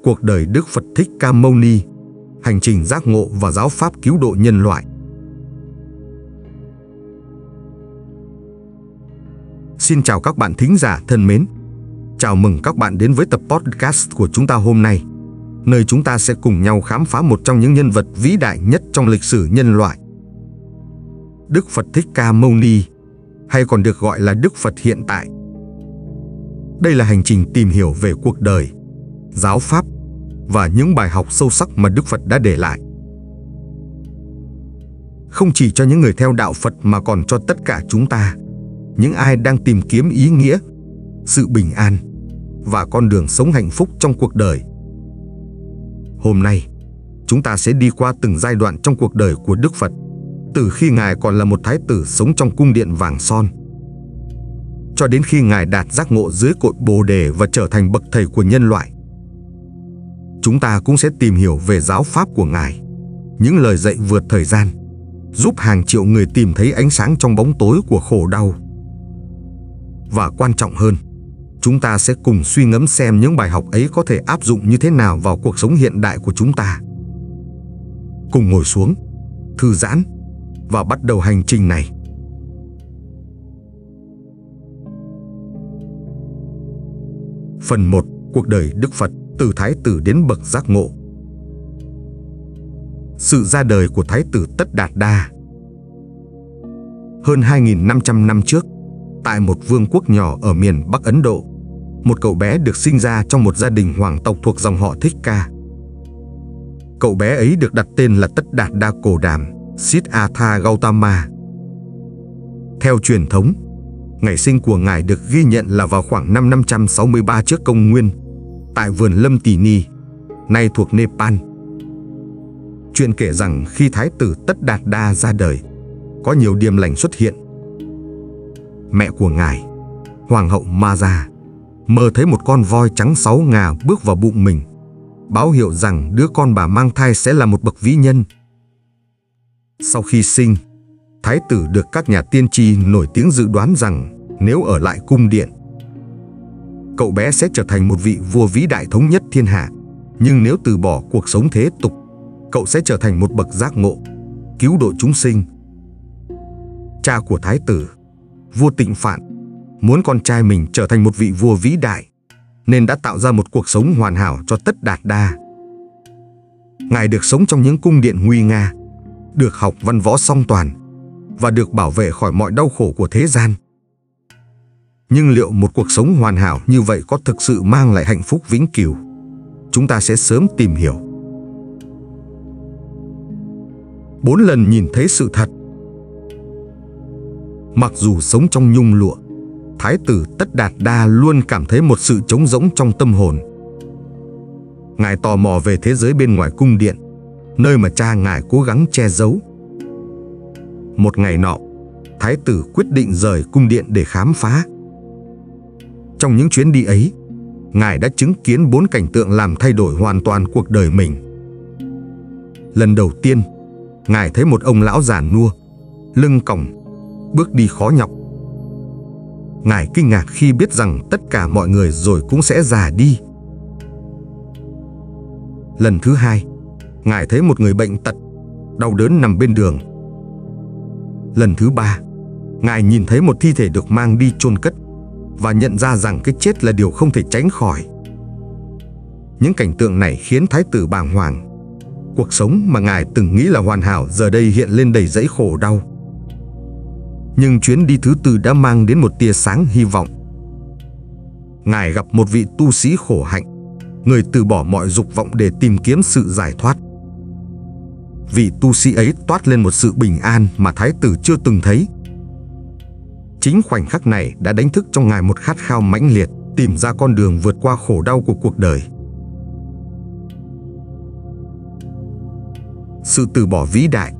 Cuộc đời Đức Phật Thích Ca Mâu Ni, hành trình giác ngộ và giáo pháp cứu độ nhân loại. Xin chào các bạn thính giả thân mến. Chào mừng các bạn đến với tập podcast của chúng ta hôm nay, nơi chúng ta sẽ cùng nhau khám phá một trong những nhân vật vĩ đại nhất trong lịch sử nhân loại. Đức Phật Thích Ca Mâu Ni, hay còn được gọi là Đức Phật hiện tại. Đây là hành trình tìm hiểu về cuộc đời, giáo pháp và những bài học sâu sắc mà Đức Phật đã để lại. Không chỉ cho những người theo đạo Phật mà còn cho tất cả chúng ta, những ai đang tìm kiếm ý nghĩa, sự bình an và con đường sống hạnh phúc trong cuộc đời. Hôm nay, chúng ta sẽ đi qua từng giai đoạn trong cuộc đời của Đức Phật, từ khi Ngài còn là một thái tử sống trong cung điện vàng son, cho đến khi Ngài đạt giác ngộ dưới cội Bồ Đề và trở thành bậc thầy của nhân loại. Chúng ta cũng sẽ tìm hiểu về giáo pháp của Ngài, những lời dạy vượt thời gian, giúp hàng triệu người tìm thấy ánh sáng trong bóng tối của khổ đau. Và quan trọng hơn, chúng ta sẽ cùng suy ngẫm xem những bài học ấy có thể áp dụng như thế nào vào cuộc sống hiện đại của chúng ta. Cùng ngồi xuống, thư giãn và bắt đầu hành trình này. Phần 1. Cuộc đời Đức Phật từ thái tử đến bậc giác ngộ. Sự ra đời của thái tử Tất Đạt Đa. Hơn 2.500 năm trước, tại một vương quốc nhỏ ở miền Bắc Ấn Độ, một cậu bé được sinh ra trong một gia đình hoàng tộc thuộc dòng họ Thích Ca. Cậu bé ấy được đặt tên là Tất Đạt Đa Cồ Đàm, Siddhartha Gautama. Theo truyền thống, ngày sinh của Ngài được ghi nhận là vào khoảng năm 563 trước công nguyên, tại vườn Lâm Tỳ Ni, nay thuộc Nepal. Chuyện kể rằng khi thái tử Tất Đạt Đa ra đời, có nhiều điềm lành xuất hiện. Mẹ của Ngài, Hoàng hậu Maja, mơ thấy một con voi trắng 6 ngà bước vào bụng mình, báo hiệu rằng đứa con bà mang thai sẽ là một bậc vĩ nhân. Sau khi sinh, thái tử được các nhà tiên tri nổi tiếng dự đoán rằng nếu ở lại cung điện, cậu bé sẽ trở thành một vị vua vĩ đại thống nhất thiên hạ. Nhưng nếu từ bỏ cuộc sống thế tục, cậu sẽ trở thành một bậc giác ngộ, cứu độ chúng sinh. Cha của thái tử, vua Tịnh Phạn, muốn con trai mình trở thành một vị vua vĩ đại, nên đã tạo ra một cuộc sống hoàn hảo cho Tất Đạt Đa. Ngài được sống trong những cung điện nguy nga, được học văn võ song toàn và được bảo vệ khỏi mọi đau khổ của thế gian. Nhưng liệu một cuộc sống hoàn hảo như vậy có thực sự mang lại hạnh phúc vĩnh cửu? Chúng ta sẽ sớm tìm hiểu. 4 lần nhìn thấy sự thật. Mặc dù sống trong nhung lụa, thái tử Tất Đạt Đa luôn cảm thấy một sự trống rỗng trong tâm hồn. Ngài tò mò về thế giới bên ngoài cung điện, nơi mà cha Ngài cố gắng che giấu. Một ngày nọ, thái tử quyết định rời cung điện để khám phá. Trong những chuyến đi ấy, Ngài đã chứng kiến 4 cảnh tượng làm thay đổi hoàn toàn cuộc đời mình. Lần đầu tiên, Ngài thấy một ông lão già nua, lưng còng, bước đi khó nhọc. Ngài kinh ngạc khi biết rằng tất cả mọi người rồi cũng sẽ già đi. Lần thứ hai, Ngài thấy một người bệnh tật, đau đớn nằm bên đường. Lần thứ ba, Ngài nhìn thấy một thi thể được mang đi chôn cất và nhận ra rằng cái chết là điều không thể tránh khỏi. Những cảnh tượng này khiến thái tử bàng hoàng. Cuộc sống mà Ngài từng nghĩ là hoàn hảo giờ đây hiện lên đầy dẫy khổ đau. Nhưng chuyến đi thứ tư đã mang đến một tia sáng hy vọng. Ngài gặp một vị tu sĩ khổ hạnh, người từ bỏ mọi dục vọng để tìm kiếm sự giải thoát. Vị tu sĩ ấy toát lên một sự bình an mà thái tử chưa từng thấy. Chính khoảnh khắc này đã đánh thức trong Ngài một khát khao mãnh liệt, tìm ra con đường vượt qua khổ đau của cuộc đời. Sự từ bỏ vĩ đại.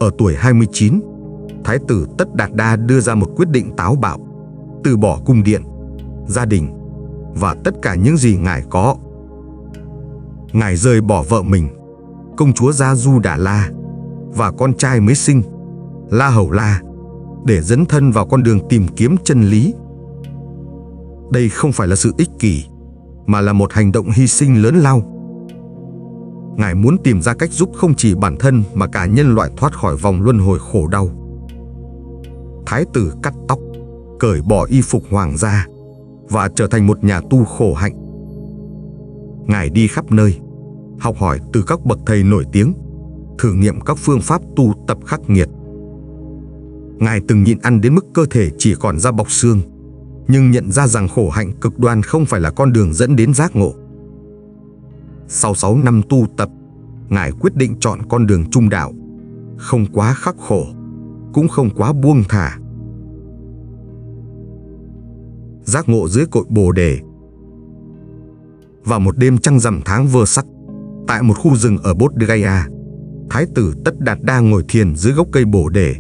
Ở tuổi 29, thái tử Tất Đạt Đa đưa ra một quyết định táo bạo, từ bỏ cung điện, gia đình và tất cả những gì Ngài có. Ngài rời bỏ vợ mình, công chúa Gia Du Đà La, và con trai mới sinh, La Hầu La, để dấn thân vào con đường tìm kiếm chân lý. Đây không phải là sự ích kỷ, mà là một hành động hy sinh lớn lao. Ngài muốn tìm ra cách giúp không chỉ bản thân mà cả nhân loại thoát khỏi vòng luân hồi khổ đau. Thái tử cắt tóc, cởi bỏ y phục hoàng gia và trở thành một nhà tu khổ hạnh. Ngài đi khắp nơi, học hỏi từ các bậc thầy nổi tiếng, thử nghiệm các phương pháp tu tập khắc nghiệt. Ngài từng nhịn ăn đến mức cơ thể chỉ còn da bọc xương, nhưng nhận ra rằng khổ hạnh cực đoan không phải là con đường dẫn đến giác ngộ. Sau 6 năm tu tập, Ngài quyết định chọn con đường trung đạo, không quá khắc khổ, cũng không quá buông thả. Giác ngộ dưới cội Bồ Đề. Vào một đêm trăng rằm tháng Vơ Sắc, tại một khu rừng ở Bodh Gaya, Thái tử Tất Đạt Đa ngồi thiền dưới gốc cây Bồ Đề.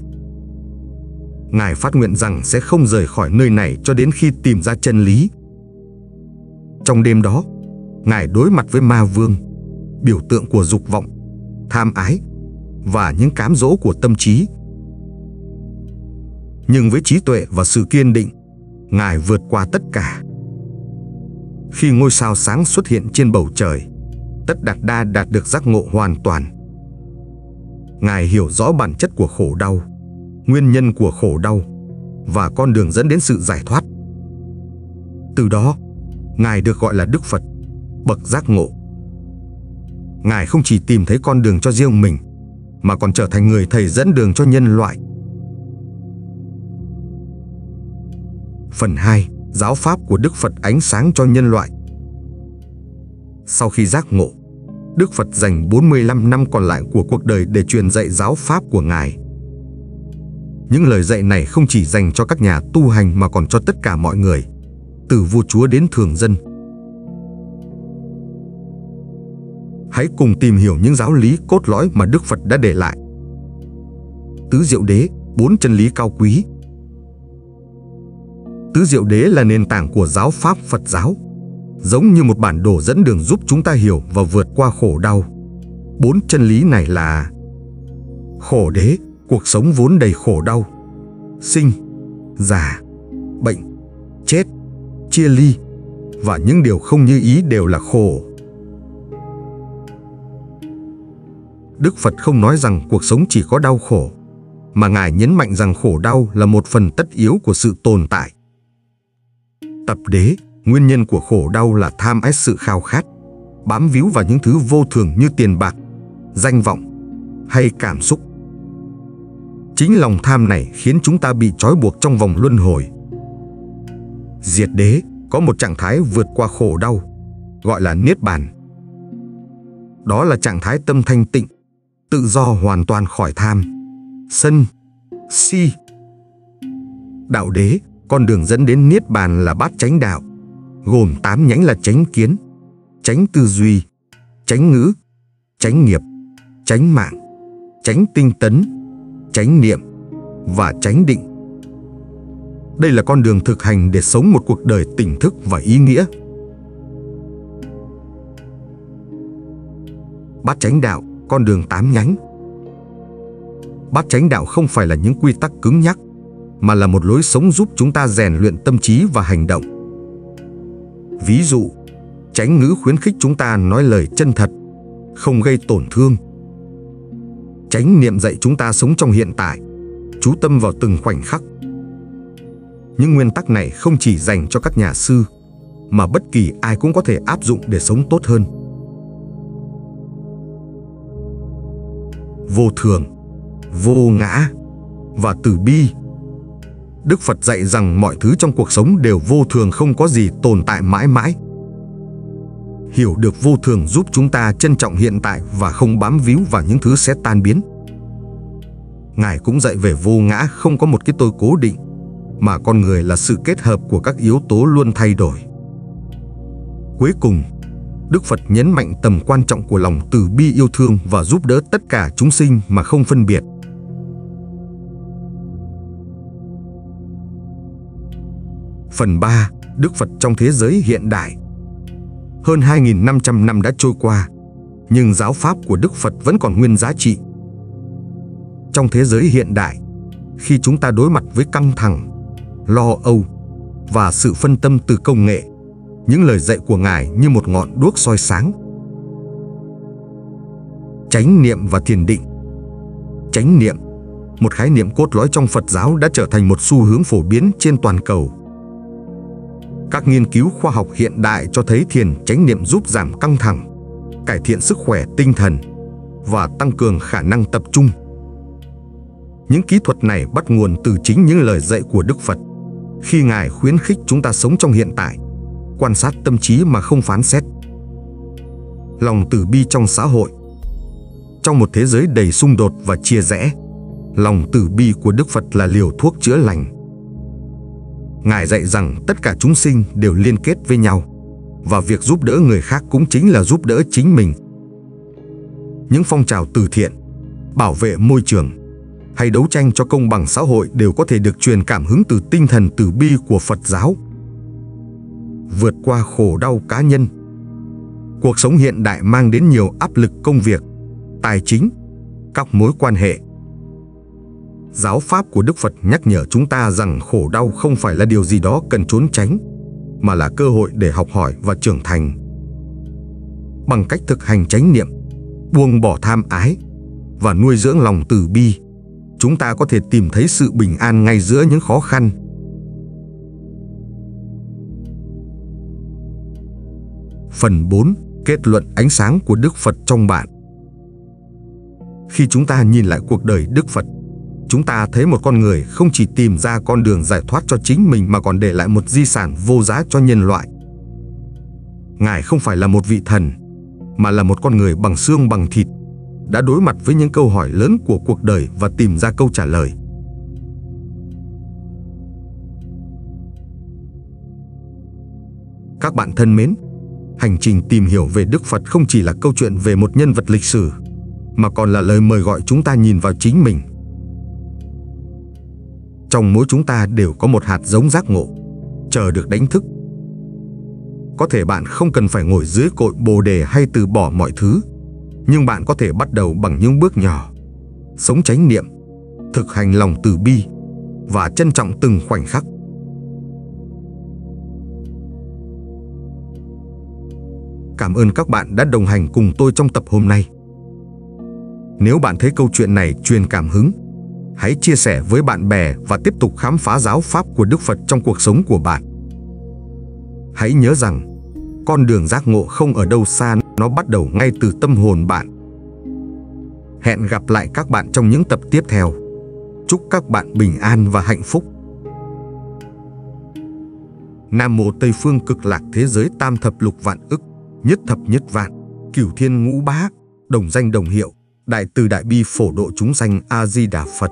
Ngài phát nguyện rằng sẽ không rời khỏi nơi này cho đến khi tìm ra chân lý. Trong đêm đó, Ngài đối mặt với ma vương, biểu tượng của dục vọng, tham ái và những cám dỗ của tâm trí. Nhưng với trí tuệ và sự kiên định, Ngài vượt qua tất cả. Khi ngôi sao sáng xuất hiện trên bầu trời, Tất Đạt Đa đạt được giác ngộ hoàn toàn. Ngài hiểu rõ bản chất của khổ đau, nguyên nhân của khổ đau và con đường dẫn đến sự giải thoát. Từ đó, Ngài được gọi là Đức Phật, bậc giác ngộ. Ngài không chỉ tìm thấy con đường cho riêng mình, mà còn trở thành người thầy dẫn đường cho nhân loại. Phần 2. Giáo pháp của Đức Phật ánh sáng cho nhân loại. Sau khi giác ngộ, Đức Phật dành 45 năm còn lại của cuộc đời để truyền dạy giáo pháp của Ngài. Những lời dạy này không chỉ dành cho các nhà tu hành mà còn cho tất cả mọi người, từ vua chúa đến thường dân. Hãy cùng tìm hiểu những giáo lý cốt lõi mà Đức Phật đã để lại. Tứ Diệu Đế, 4 chân lý cao quý. Tứ Diệu Đế là nền tảng của giáo pháp Phật giáo, giống như một bản đồ dẫn đường giúp chúng ta hiểu và vượt qua khổ đau. 4 chân lý này là: khổ đế, cuộc sống vốn đầy khổ đau, sinh, già, bệnh, chết, chia ly và những điều không như ý đều là khổ. Đức Phật không nói rằng cuộc sống chỉ có đau khổ, mà Ngài nhấn mạnh rằng khổ đau là một phần tất yếu của sự tồn tại. Tập đế, nguyên nhân của khổ đau là tham ái, sự khao khát, bám víu vào những thứ vô thường như tiền bạc, danh vọng hay cảm xúc. Chính lòng tham này khiến chúng ta bị trói buộc trong vòng luân hồi. Diệt đế, có một trạng thái vượt qua khổ đau, gọi là Niết Bàn. Đó là trạng thái tâm thanh tịnh, tự do hoàn toàn khỏi tham, sân, si. Đạo đế, con đường dẫn đến Niết Bàn là bát chánh đạo, gồm 8 nhánh là chánh kiến, chánh tư duy, chánh ngữ, chánh nghiệp, chánh mạng, chánh tinh tấn, chánh niệm và chánh định. Đây là con đường thực hành để sống một cuộc đời tỉnh thức và ý nghĩa. Bát chánh đạo, con đường 8 nhánh. Bát chánh đạo không phải là những quy tắc cứng nhắc, mà là một lối sống giúp chúng ta rèn luyện tâm trí và hành động. Ví dụ, chánh ngữ khuyến khích chúng ta nói lời chân thật, không gây tổn thương. Chánh niệm dạy chúng ta sống trong hiện tại, chú tâm vào từng khoảnh khắc. Những nguyên tắc này không chỉ dành cho các nhà sư, mà bất kỳ ai cũng có thể áp dụng để sống tốt hơn. Vô thường, vô ngã và từ bi. Đức Phật dạy rằng mọi thứ trong cuộc sống đều vô thường, không có gì tồn tại mãi mãi. Hiểu được vô thường giúp chúng ta trân trọng hiện tại và không bám víu vào những thứ sẽ tan biến. Ngài cũng dạy về vô ngã, không có một cái tôi cố định, mà con người là sự kết hợp của các yếu tố luôn thay đổi. Cuối cùng, Đức Phật nhấn mạnh tầm quan trọng của lòng từ bi yêu thương và giúp đỡ tất cả chúng sinh mà không phân biệt. Phần 3. Đức Phật trong thế giới hiện đại. Hơn 2.500 năm đã trôi qua, nhưng giáo pháp của Đức Phật vẫn còn nguyên giá trị. Trong thế giới hiện đại, khi chúng ta đối mặt với căng thẳng, lo âu và sự phân tâm từ công nghệ, những lời dạy của Ngài như một ngọn đuốc soi sáng. Chánh niệm và thiền định. Chánh niệm, một khái niệm cốt lõi trong Phật giáo, đã trở thành một xu hướng phổ biến trên toàn cầu. Các nghiên cứu khoa học hiện đại cho thấy thiền chánh niệm giúp giảm căng thẳng, cải thiện sức khỏe tinh thần và tăng cường khả năng tập trung. Những kỹ thuật này bắt nguồn từ chính những lời dạy của Đức Phật, khi Ngài khuyến khích chúng ta sống trong hiện tại, quan sát tâm trí mà không phán xét. Lòng từ bi trong xã hội. Trong một thế giới đầy xung đột và chia rẽ, lòng từ bi của Đức Phật là liều thuốc chữa lành. Ngài dạy rằng tất cả chúng sinh đều liên kết với nhau, và việc giúp đỡ người khác cũng chính là giúp đỡ chính mình. Những phong trào từ thiện, bảo vệ môi trường hay đấu tranh cho công bằng xã hội đều có thể được truyền cảm hứng từ tinh thần từ bi của Phật giáo. Vượt qua khổ đau cá nhân. Cuộc sống hiện đại mang đến nhiều áp lực công việc, tài chính, các mối quan hệ. Giáo pháp của Đức Phật nhắc nhở chúng ta rằng khổ đau không phải là điều gì đó cần trốn tránh, mà là cơ hội để học hỏi và trưởng thành. Bằng cách thực hành chánh niệm, buông bỏ tham ái và nuôi dưỡng lòng từ bi, chúng ta có thể tìm thấy sự bình an ngay giữa những khó khăn. Phần 4. Kết luận ánh sáng của Đức Phật trong bạn. Khi chúng ta nhìn lại cuộc đời Đức Phật, chúng ta thấy một con người không chỉ tìm ra con đường giải thoát cho chính mình mà còn để lại một di sản vô giá cho nhân loại. Ngài không phải là một vị thần, mà là một con người bằng xương bằng thịt, đã đối mặt với những câu hỏi lớn của cuộc đời và tìm ra câu trả lời. Các bạn thân mến, hành trình tìm hiểu về Đức Phật không chỉ là câu chuyện về một nhân vật lịch sử, mà còn là lời mời gọi chúng ta nhìn vào chính mình. Trong mỗi chúng ta đều có một hạt giống giác ngộ, chờ được đánh thức. Có thể bạn không cần phải ngồi dưới cội Bồ Đề hay từ bỏ mọi thứ, nhưng bạn có thể bắt đầu bằng những bước nhỏ, sống chánh niệm, thực hành lòng từ bi và trân trọng từng khoảnh khắc. Cảm ơn các bạn đã đồng hành cùng tôi trong tập hôm nay. Nếu bạn thấy câu chuyện này truyền cảm hứng, hãy chia sẻ với bạn bè và tiếp tục khám phá giáo pháp của Đức Phật trong cuộc sống của bạn. Hãy nhớ rằng, con đường giác ngộ không ở đâu xa, nó bắt đầu ngay từ tâm hồn bạn. Hẹn gặp lại các bạn trong những tập tiếp theo. Chúc các bạn bình an và hạnh phúc. Nam mô Tây phương cực lạc thế giới tam thập lục vạn ức, nhất thập nhất vạn, cửu thiên ngũ bá, đồng danh đồng hiệu, đại từ đại bi phổ độ chúng sanh. A Di Đà Phật.